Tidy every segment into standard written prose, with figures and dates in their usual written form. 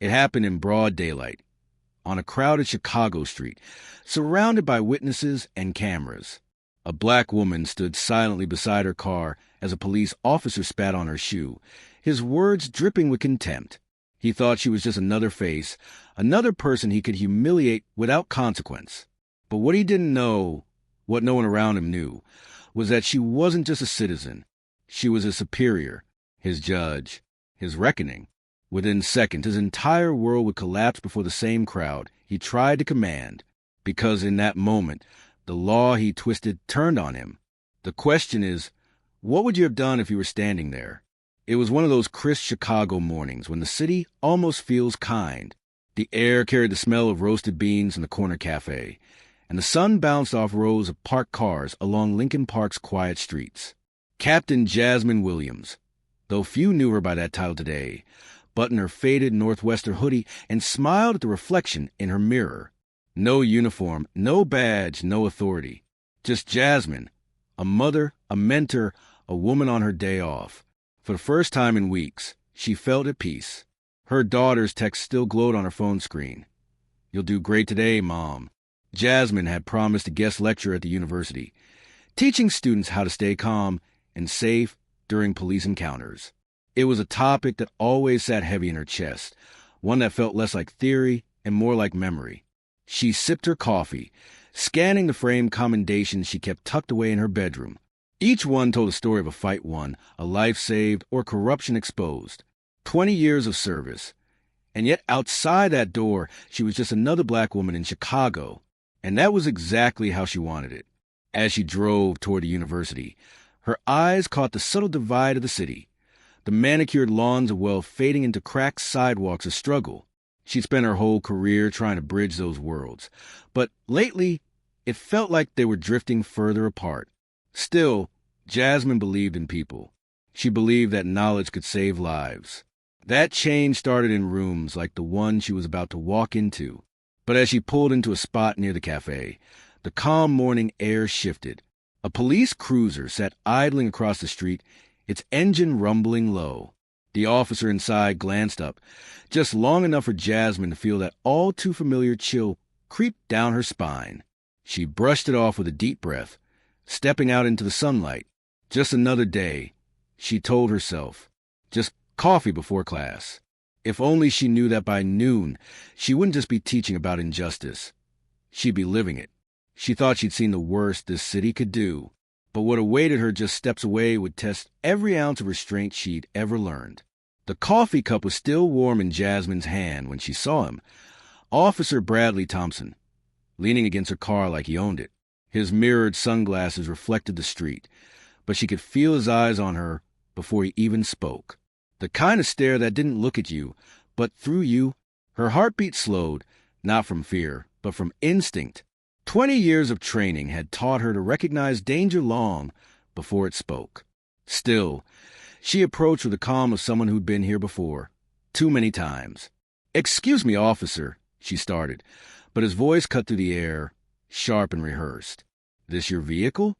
It happened in broad daylight, on a crowded Chicago street, surrounded by witnesses and cameras. A black woman stood silently beside her car as a police officer spat on her shoe, his words dripping with contempt. He thought she was just another face, another person he could humiliate without consequence. But what he didn't know, what no one around him knew, was that she wasn't just a citizen. She was his superior, his judge, his reckoning. Within seconds, his entire world would collapse before the same crowd he tried to command, because in that moment, the law he twisted turned on him. The question is, what would you have done if you were standing there? It was one of those crisp Chicago mornings when the city almost feels kind. The air carried the smell of roasted beans in the corner cafe, and the sun bounced off rows of parked cars along Lincoln Park's quiet streets. Captain Jasmine Williams, though few knew her by that title today, buttoned her faded Northwestern hoodie and smiled at the reflection in her mirror. No uniform, no badge, no authority. Just Jasmine, a mother, a mentor, a woman on her day off. For the first time in weeks, she felt at peace. Her daughter's text still glowed on her phone screen. "You'll do great today, Mom." Jasmine had promised a guest lecture at the university, teaching students how to stay calm and safe during police encounters. It was a topic that always sat heavy in her chest, one that felt less like theory and more like memory. She sipped her coffee, scanning the framed commendations she kept tucked away in her bedroom. Each one told a story of a fight won, a life saved, or corruption exposed. 20 years of service. And yet outside that door, she was just another black woman in Chicago. And that was exactly how she wanted it. As she drove toward the university, her eyes caught the subtle divide of the city. The manicured lawns of wealth fading into cracked sidewalks of struggle. She'd spent her whole career trying to bridge those worlds. But lately, it felt like they were drifting further apart. Still, Jasmine believed in people. She believed that knowledge could save lives. That change started in rooms like the one she was about to walk into. But as she pulled into a spot near the cafe, the calm morning air shifted. A police cruiser sat idling across the street, its engine rumbling low. The officer inside glanced up, just long enough for Jasmine to feel that all too familiar chill creep down her spine. She brushed it off with a deep breath, stepping out into the sunlight. Just another day, she told herself. Just coffee before class. If only she knew that by noon, she wouldn't just be teaching about injustice. She'd be living it. She thought she'd seen the worst this city could do. But what awaited her just steps away would test every ounce of restraint she'd ever learned. The coffee cup was still warm in Jasmine's hand when she saw him, Officer Bradley Thompson, leaning against her car like he owned it. His mirrored sunglasses reflected the street, but she could feel his eyes on her before he even spoke. The kind of stare that didn't look at you, but through you. Her heartbeat slowed, not from fear, but from instinct. 20 years of training had taught her to recognize danger long before it spoke. Still, she approached with the calm of someone who'd been here before, too many times. "Excuse me, officer," she started, but his voice cut through the air, sharp and rehearsed. "This your vehicle?"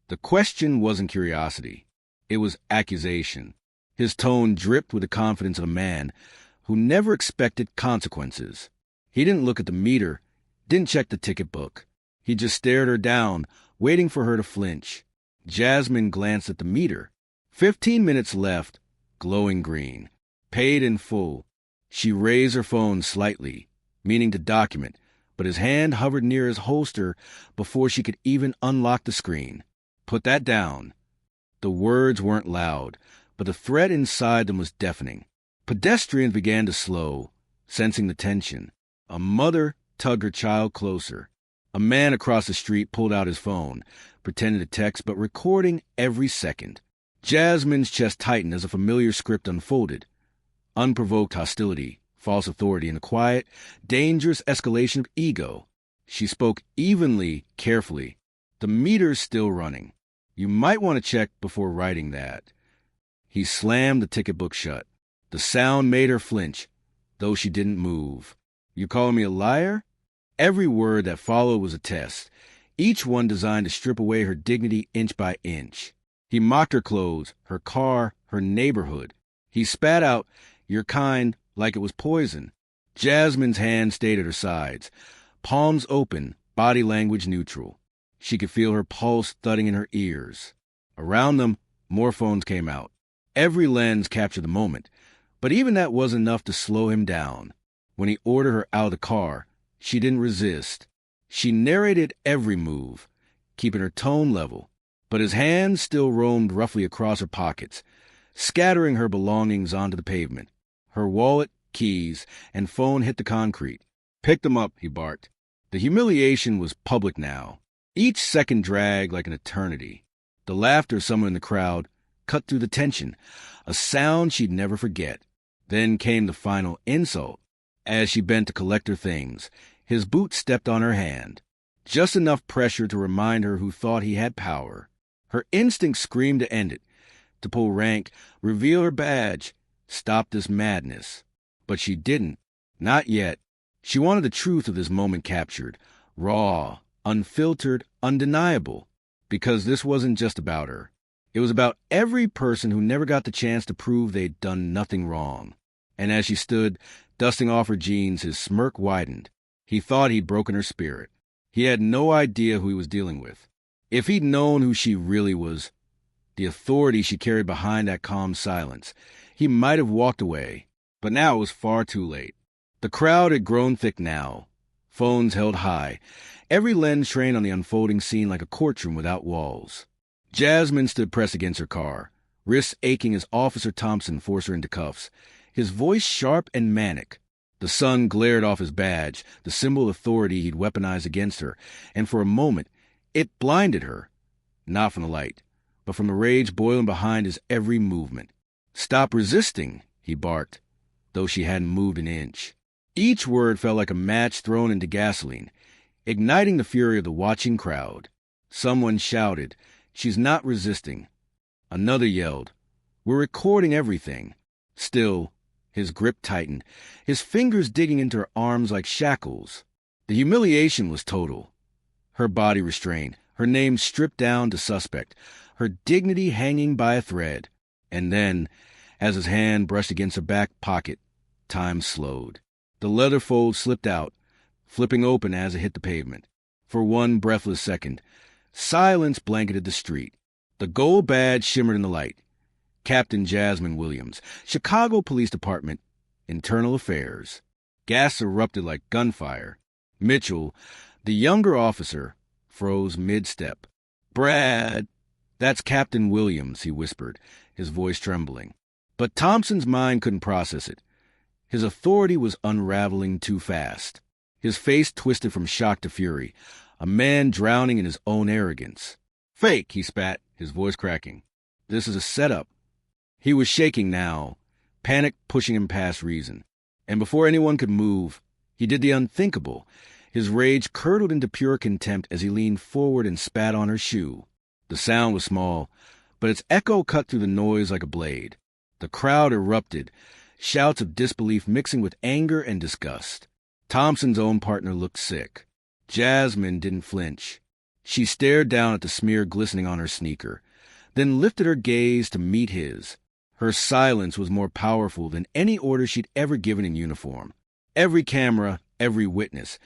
The question wasn't curiosity. It was accusation. His tone dripped with the confidence of a man who never expected consequences. He didn't look at the meter, didn't check the ticket book. He just stared her down, waiting for her to flinch. Jasmine glanced at the meter. 15 minutes left, glowing green. Paid in full. She raised her phone slightly, meaning to document, but his hand hovered near his holster before she could even unlock the screen. "Put that down." The words weren't loud, but the threat inside them was deafening. Pedestrians began to slow, sensing the tension. A mother tugged her child closer. A man across the street pulled out his phone, pretending to text but recording every second. Jasmine's chest tightened as a familiar script unfolded. Unprovoked hostility, false authority, and a quiet, dangerous escalation of ego. She spoke evenly, carefully. "The meter's still running. You might want to check before writing that." He slammed the ticket book shut. The sound made her flinch, though she didn't move. "You calling me a liar?" Every word that followed was a test, each one designed to strip away her dignity inch by inch. He mocked her clothes, her car, her neighborhood. He spat out, "You're kind," like it was poison. Jasmine's hand stayed at her sides, palms open, body language neutral. She could feel her pulse thudding in her ears. Around them, more phones came out. Every lens captured the moment, but even that wasn't enough to slow him down. When he ordered her out of the car, she didn't resist. She narrated every move, keeping her tone level, but his hands still roamed roughly across her pockets, scattering her belongings onto the pavement. Her wallet, keys, and phone hit the concrete. "Pick them up," he barked. The humiliation was public now. Each second dragged like an eternity. The laughter of someone in the crowd cut through the tension, a sound she'd never forget. Then came the final insult. As she bent to collect her things, his boot stepped on her hand. Just enough pressure to remind her who thought he had power. Her instinct screamed to end it, to pull rank, reveal her badge, stop this madness. But she didn't. Not yet. She wanted the truth of this moment captured, raw, unfiltered, undeniable, because this wasn't just about her. It was about every person who never got the chance to prove they'd done nothing wrong. And as she stood, dusting off her jeans, his smirk widened. He thought he'd broken her spirit. He had no idea who he was dealing with. If he'd known who she really was, the authority she carried behind that calm silence, he might have walked away. But now it was far too late. The crowd had grown thick now, phones held high, every lens trained on the unfolding scene like a courtroom without walls. Jasmine stood pressed against her car, wrists aching as Officer Thompson forced her into cuffs, his voice sharp and manic. The sun glared off his badge, the symbol of authority he'd weaponized against her, and for a moment, it blinded her. Not from the light, but from the rage boiling behind his every movement. "Stop resisting," he barked, though she hadn't moved an inch. Each word felt like a match thrown into gasoline, igniting the fury of the watching crowd. Someone shouted, "She's not resisting." Another yelled, "We're recording everything." Still, his grip tightened, his fingers digging into her arms like shackles. The humiliation was total. Her body restrained, her name stripped down to suspect, her dignity hanging by a thread. And then, as his hand brushed against her back pocket, time slowed. The leather fold slipped out, flipping open as it hit the pavement. For one breathless second, silence blanketed the street. The gold badge shimmered in the light. Captain Jasmine Williams, Chicago Police Department, Internal Affairs. Gas erupted like gunfire. Mitchell, the younger officer, froze mid-step. "Brad!" "That's Captain Williams," he whispered, his voice trembling. But Thompson's mind couldn't process it. His authority was unraveling too fast. His face twisted from shock to fury, a man drowning in his own arrogance. "Fake," he spat, his voice cracking. "This is a setup." He was shaking now, panic pushing him past reason. And before anyone could move, he did the unthinkable. His rage curdled into pure contempt as he leaned forward and spat on her shoe. The sound was small, but its echo cut through the noise like a blade. The crowd erupted, shouts of disbelief mixing with anger and disgust. Thompson's own partner looked sick. Jasmine didn't flinch. She stared down at the smear glistening on her sneaker, then lifted her gaze to meet his. Her silence was more powerful than any order she'd ever given in uniform. Every camera, every witness,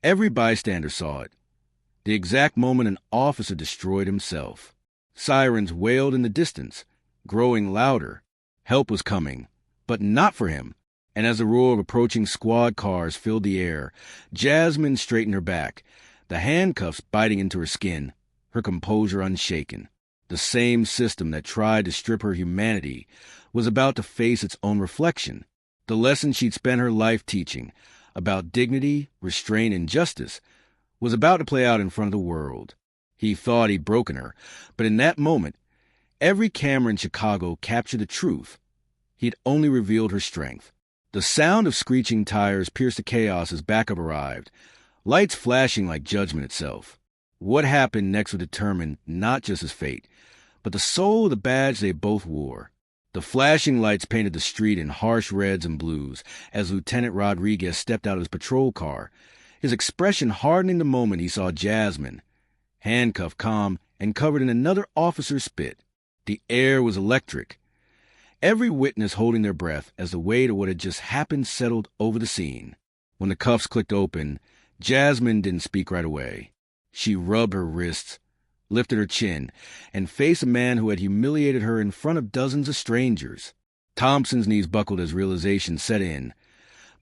every bystander saw it. The exact moment an officer destroyed himself. Sirens wailed in the distance, growing louder. Help was coming, but not for him. And as the roar of approaching squad cars filled the air, Jasmine straightened her back, the handcuffs biting into her skin, her composure unshaken. The same system that tried to strip her humanity was about to face its own reflection. The lesson she'd spent her life teaching, about dignity, restraint, and justice, was about to play out in front of the world. He thought he'd broken her, but in that moment, every camera in Chicago captured the truth. He'd only revealed her strength. The sound of screeching tires pierced the chaos as backup arrived, lights flashing like judgment itself. What happened next would determine not just his fate, but the soul of the badge they both wore. The flashing lights painted the street in harsh reds and blues as Lieutenant Rodriguez stepped out of his patrol car, his expression hardening the moment he saw Jasmine, handcuffed, calm, and covered in another officer's spit. The air was electric. every witness holding their breath as the weight of what had just happened settled over the scene. When the cuffs clicked open, Jasmine didn't speak right away. She rubbed her wrists, lifted her chin, and faced a man who had humiliated her in front of dozens of strangers. Thompson's knees buckled as realization set in.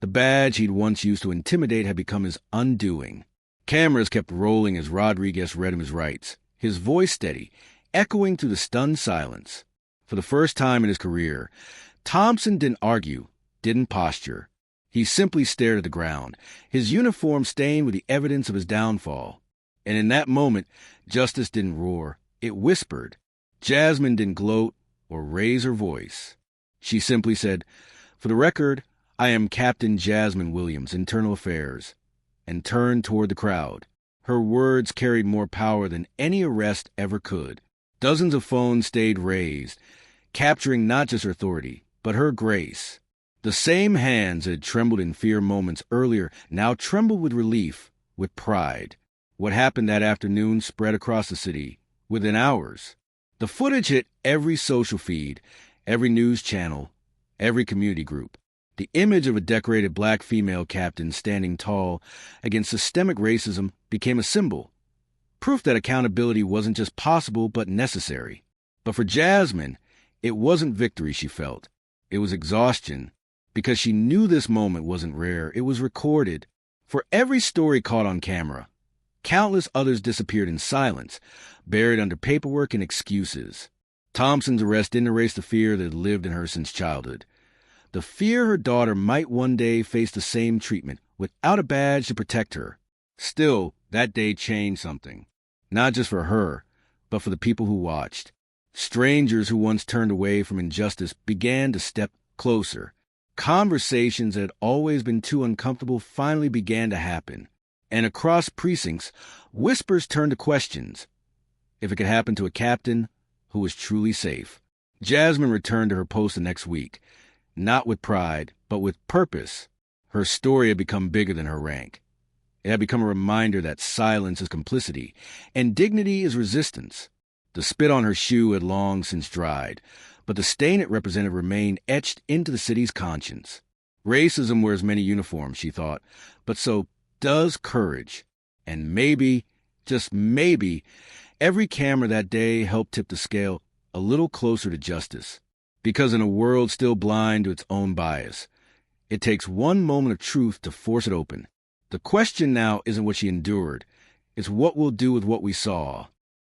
The badge he'd once used to intimidate had become his undoing. Cameras kept rolling as Rodriguez read him his rights, his voice steady, echoing through the stunned silence. For the first time in his career, Thompson didn't argue, didn't posture. He simply stared at the ground, his uniform stained with the evidence of his downfall. And in that moment, justice didn't roar, it whispered. Jasmine didn't gloat or raise her voice. She simply said, "For the record, I am Captain Jasmine Williams, Internal Affairs," and turned toward the crowd. Her words carried more power than any arrest ever could. Dozens of phones stayed raised, capturing not just her authority, but her grace. The same hands that had trembled in fear moments earlier now trembled with relief, with pride. What happened that afternoon spread across the city within hours. The footage hit every social feed, every news channel, every community group. The image of a decorated black female captain standing tall against systemic racism became a symbol. Proof that accountability wasn't just possible but necessary. But for Jasmine, it wasn't victory she felt. It was exhaustion, because she knew this moment wasn't rare. It was recorded. For every story caught on camera, countless others disappeared in silence, buried under paperwork and excuses. Thompson's arrest didn't erase the fear that had lived in her since childhood. The fear her daughter might one day face the same treatment without a badge to protect her. Still, that day changed something. Not just for her, but for the people who watched. Strangers who once turned away from injustice began to step closer. Conversations that had always been too uncomfortable finally began to happen. And across precincts, whispers turned to questions. If it could happen to a captain who was truly safe. Jasmine returned to her post the next week, not with pride, but with purpose. Her story had become bigger than her rank. It had become a reminder that silence is complicity, and dignity is resistance. The spit on her shoe had long since dried, but the stain it represented remained etched into the city's conscience. Racism wears many uniforms, she thought, but so does courage. And maybe, just maybe, every camera that day helped tip the scale a little closer to justice. Because in a world still blind to its own bias, it takes one moment of truth to force it open. The question now isn't what she endured, it's what we'll do with what we saw.